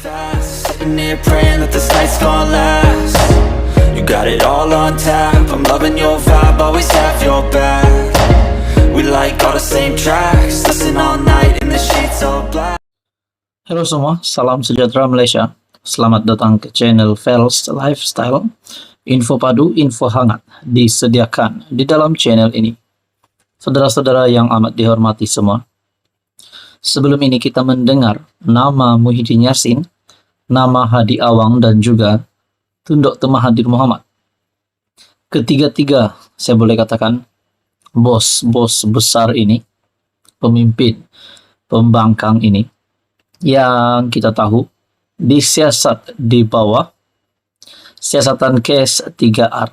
fast, sitting here praying that this night's gonna last. You got it all on tap, I'm loving your vibe, always have your back. We like all the same tracks, listen all night in the sheets all black. Halo semua, salam sejahtera Malaysia. Selamat datang ke channel Fels Lifestyle. Info padu, info hangat disediakan di dalam channel ini. Saudara-saudara yang amat dihormati semua, sebelum ini kita mendengar nama Muhyiddin Yassin, nama Hadi Awang, dan juga Tun Dr. Mahathir Mohamad. Ketiga-tiga, saya boleh katakan, bos-bos besar ini, pemimpin pembangkang ini, yang kita tahu disiasat di bawah siasatan Kes 3R.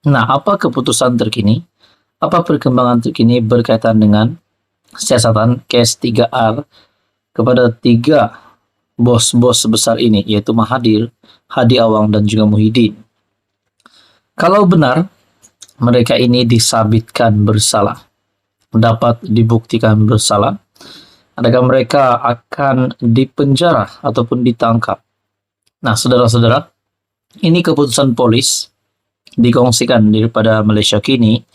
Nah, apa keputusan terkini? Apa perkembangan terkini berkaitan dengan siasatan Kes 3R kepada tiga bos-bos besar ini, yaitu Mahathir, Hadi Awang, dan juga Muhyiddin? Kalau benar mereka ini disabitkan bersalah, dapat dibuktikan bersalah, adakah mereka akan dipenjara ataupun ditangkap? Nah, saudara-saudara, ini keputusan polis dikongsikan daripada Malaysia kini.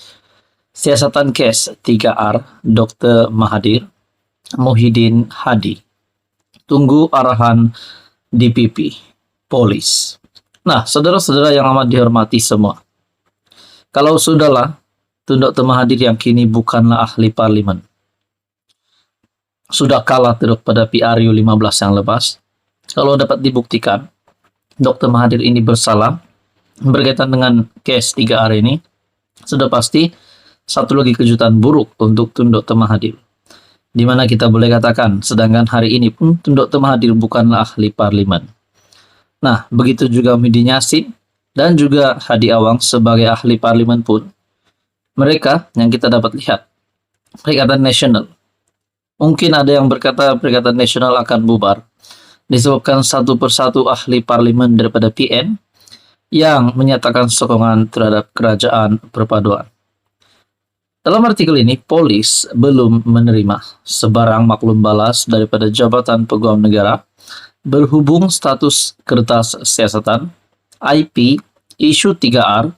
Siasatan Kes 3R, Dr. Mahathir, Muhyiddin, Hadi. Tunggu arahan DPP, polis. Nah, saudara-saudara yang amat dihormati semua, kalau sudahlah Tun Dr. Mahathir yang kini bukanlah ahli parlimen, sudah kalah terhadap pada PRU 15 yang lepas, kalau dapat dibuktikan Dr. Mahathir ini bersalah berkaitan dengan Kes 3R ini, sudah pasti satu lagi kejutan buruk untuk Tun Dr. Mahathir, di mana kita boleh katakan sedangkan hari ini pun Tun Dr. Mahathir bukanlah ahli parlimen. Nah, begitu juga Muhyiddin Yassin dan juga Hadi Awang sebagai ahli parlimen pun, mereka yang kita dapat lihat Perikatan Nasional, mungkin ada yang berkata Perikatan Nasional akan bubar disebabkan satu persatu ahli parlimen daripada PN yang menyatakan sokongan terhadap kerajaan perpaduan. Dalam artikel ini, polis belum menerima sebarang maklum balas daripada Jabatan Peguam Negara berhubung status kertas siasatan IP isu 3R,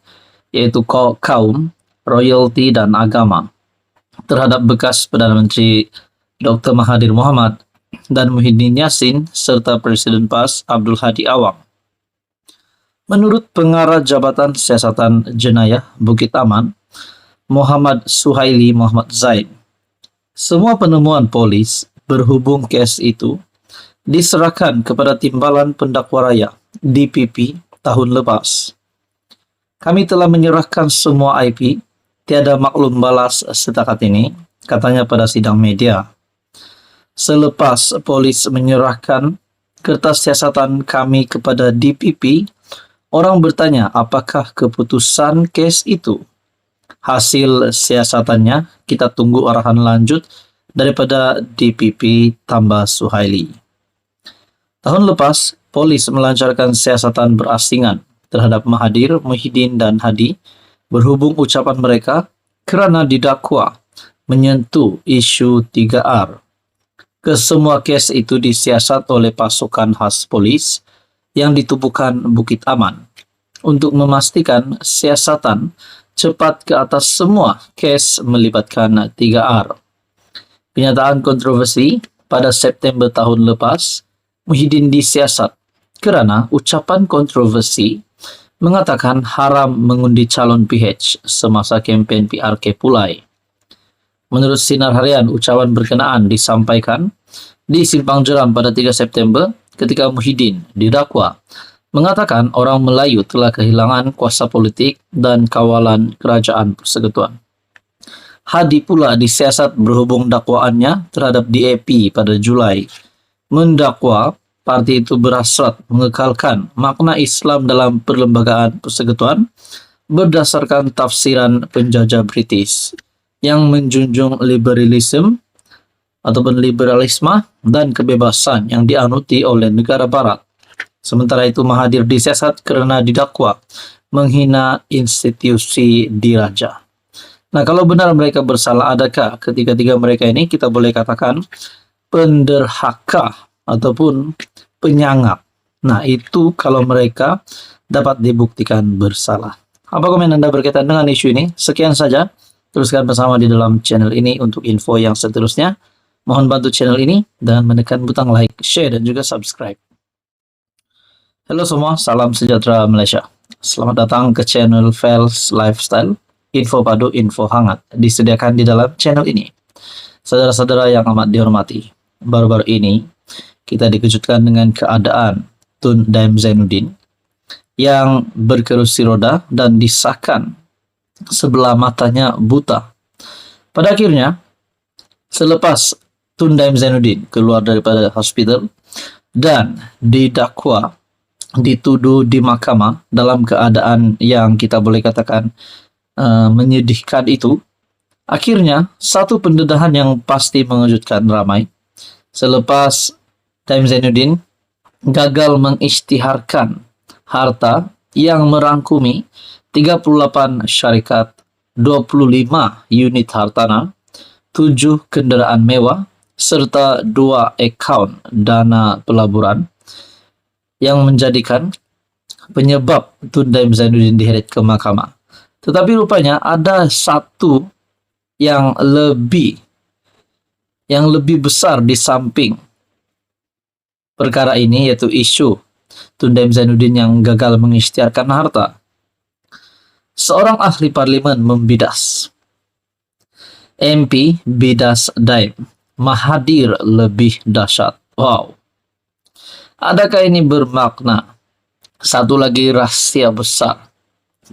yaitu kaum, royalti, dan agama terhadap bekas Perdana Menteri Dr. Mahathir Mohamad dan Muhyiddin Yassin serta Presiden PAS Abdul Hadi Awang. Menurut pengarah Jabatan Siasatan Jenayah Bukit Aman, Muhammad Suhaili Muhammad Zaid, semua penemuan polis berhubung kes itu diserahkan kepada Timbalan Pendakwa Raya DPP tahun lepas. Kami telah menyerahkan semua IP, tiada maklum balas setakat ini, katanya pada sidang media. Selepas polis menyerahkan kertas siasatan kami kepada DPP, orang bertanya apakah keputusan kes itu. Hasil siasatannya kita tunggu arahan lanjut daripada DPP, tambah Suhaili. Tahun lepas, polis melancarkan siasatan berasingan terhadap Mahathir, Muhyiddin, dan Hadi berhubung ucapan mereka kerana didakwa menyentuh isu 3R. Kesemua kes itu disiasat oleh pasukan khas polis yang ditubuhkan Bukit Aman untuk memastikan siasatan cepat ke atas semua kes melibatkan 3R. Kenyataan kontroversi pada September tahun lepas, Muhyiddin disiasat kerana ucapan kontroversi mengatakan haram mengundi calon PH semasa kempen PRK Pulai. Menurut Sinar Harian, ucapan berkenaan disampaikan di Simpang Jeram pada 3 September ketika Muhyiddin didakwa mengatakan orang Melayu telah kehilangan kuasa politik dan kawalan kerajaan persekutuan. Hadi pula disiasat berhubung dakwaannya terhadap DAP pada Julai, mendakwa parti itu berhasrat mengekalkan makna Islam dalam perlembagaan persekutuan berdasarkan tafsiran penjajah British yang menjunjung liberalisme ataupun liberalisme dan kebebasan yang dianuti oleh negara barat. Sementara itu, Mahathir disiasat kerana didakwa menghina institusi diraja. Nah, kalau benar mereka bersalah, adakah ketiga-tiga mereka ini kita boleh katakan penderhaka ataupun penyangap. Nah, itu kalau mereka dapat dibuktikan bersalah. Apa komen Anda berkaitan dengan isu ini? Sekian saja. Teruskan bersama di dalam channel ini untuk info yang seterusnya. Mohon bantu channel ini dengan menekan butang like, share, dan juga subscribe. Halo semua, salam sejahtera Malaysia. Selamat datang ke channel Fels Lifestyle. Info padu, info hangat disediakan di dalam channel ini. Saudara-saudara yang amat dihormati, baru-baru ini kita dikejutkan dengan keadaan Tun Daim Zainuddin yang berkerusi roda dan disahkan sebelah matanya buta. Pada akhirnya, selepas Tun Daim Zainuddin keluar daripada hospital dan didakwa, dituduh di mahkamah dalam keadaan yang kita boleh katakan menyedihkan itu, akhirnya satu pendedahan yang pasti mengejutkan ramai. Selepas Daim Zainuddin gagal mengisytiharkan harta yang merangkumi 38 syarikat, 25 unit hartanah, 7 kenderaan mewah, serta 2 akaun dana pelaburan yang menjadikan penyebab Tun Daim Zainuddin diheret ke mahkamah. Tetapi rupanya ada satu yang lebih besar di samping perkara ini, yaitu isu Tun Daim Zainuddin yang gagal mengisytiharkan harta. Seorang ahli parlimen membidas. MP bidas Daim, Mahathir lebih dahsyat. Wow. Adakah ini bermakna satu lagi rahasia besar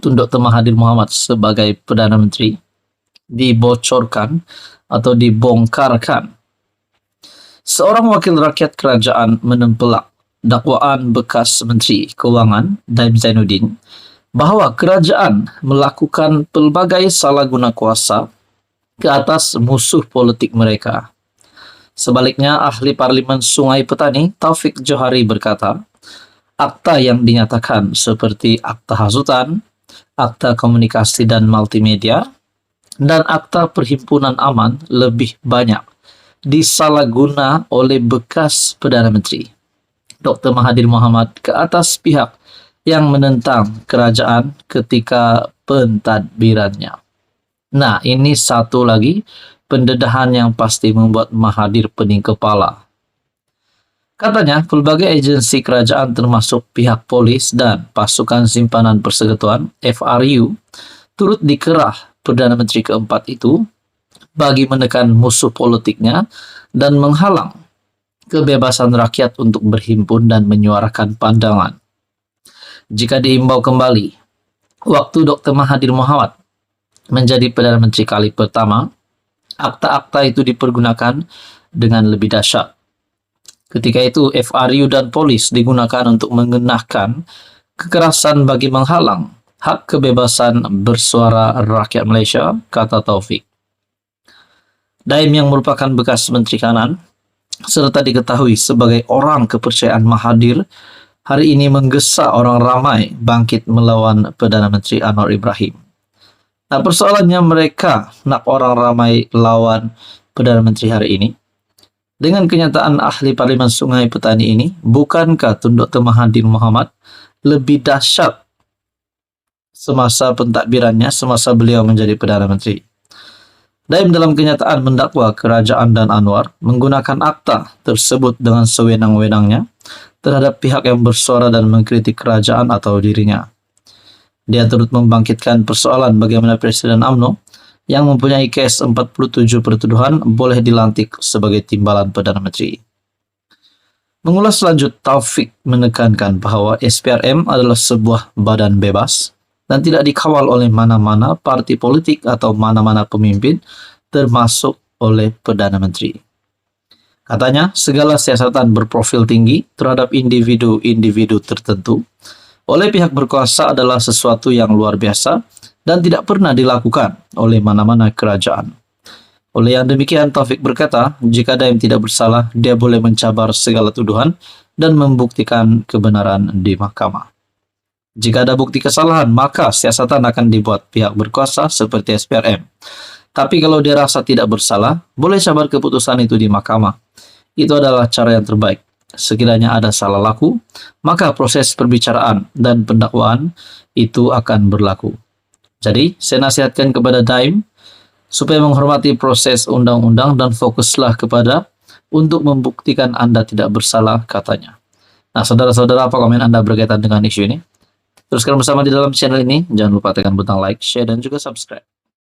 Tun Dr. Mahathir Mohamad sebagai Perdana Menteri dibocorkan atau dibongkarkan? Seorang wakil rakyat kerajaan menempelak dakwaan bekas Menteri Keuangan Daim Zainuddin bahawa kerajaan melakukan pelbagai salah guna kuasa ke atas musuh politik mereka. Sebaliknya, ahli Parlimen Sungai Petani Taufik Johari berkata, akta yang dinyatakan seperti akta hasutan, akta komunikasi dan multimedia, dan akta perhimpunan aman lebih banyak disalahguna oleh bekas Perdana Menteri Dr. Mahathir Mohamad ke atas pihak yang menentang kerajaan ketika pentadbirannya. Nah, ini satu lagi pendedahan yang pasti membuat Mahathir pening kepala. Katanya, pelbagai agensi kerajaan termasuk pihak polis dan pasukan simpanan persekutuan FRU turut dikerah Perdana Menteri keempat itu bagi menekan musuh politiknya dan menghalang kebebasan rakyat untuk berhimpun dan menyuarakan pandangan. Jika diimbau kembali, waktu Dr. Mahathir Mohamad menjadi Perdana Menteri kali pertama, akta-akta itu dipergunakan dengan lebih dahsyat. Ketika itu, FRU dan polis digunakan untuk mengenahkan kekerasan bagi menghalang hak kebebasan bersuara rakyat Malaysia, kata Taufik. Daim yang merupakan bekas Menteri Kanan, serta diketahui sebagai orang kepercayaan Mahathir, hari ini menggesa orang ramai bangkit melawan Perdana Menteri Anwar Ibrahim. Nah, persoalannya mereka nak orang ramai lawan Perdana Menteri hari ini. Dengan kenyataan ahli Parlimen Sungai Petani ini, bukankah Tun Dr. Mahathir Mohamad lebih dahsyat semasa pentadbirannya, semasa beliau menjadi Perdana Menteri? Daim dalam kenyataan mendakwa kerajaan dan Anwar menggunakan akta tersebut dengan sewenang-wenangnya terhadap pihak yang bersuara dan mengkritik kerajaan atau dirinya. Dia turut membangkitkan persoalan bagaimana Presiden UMNO yang mempunyai kes 47 pertuduhan boleh dilantik sebagai timbalan Perdana Menteri. Mengulas lanjut, Taufik menekankan bahawa SPRM adalah sebuah badan bebas dan tidak dikawal oleh mana-mana parti politik atau mana-mana pemimpin, termasuk oleh Perdana Menteri. Katanya, segala siasatan berprofil tinggi terhadap individu-individu tertentu oleh pihak berkuasa adalah sesuatu yang luar biasa dan tidak pernah dilakukan oleh mana-mana kerajaan. Oleh yang demikian, Taufik berkata, jika Daim tidak bersalah, dia boleh mencabar segala tuduhan dan membuktikan kebenaran di mahkamah. Jika ada bukti kesalahan, maka siasatan akan dibuat pihak berkuasa seperti SPRM. Tapi kalau dia rasa tidak bersalah, boleh cabar keputusan itu di mahkamah. Itu adalah cara yang terbaik sekiranya ada salah laku, maka proses perbicaraan dan pendakwaan itu akan berlaku. Jadi, saya nasihatkan kepada Daim supaya menghormati proses undang-undang dan fokuslah kepada untuk membuktikan Anda tidak bersalah, katanya. Nah, saudara-saudara, apa komen Anda berkaitan dengan isu ini? Teruskan bersama di dalam channel ini. Jangan lupa tekan butang like, share, dan juga subscribe.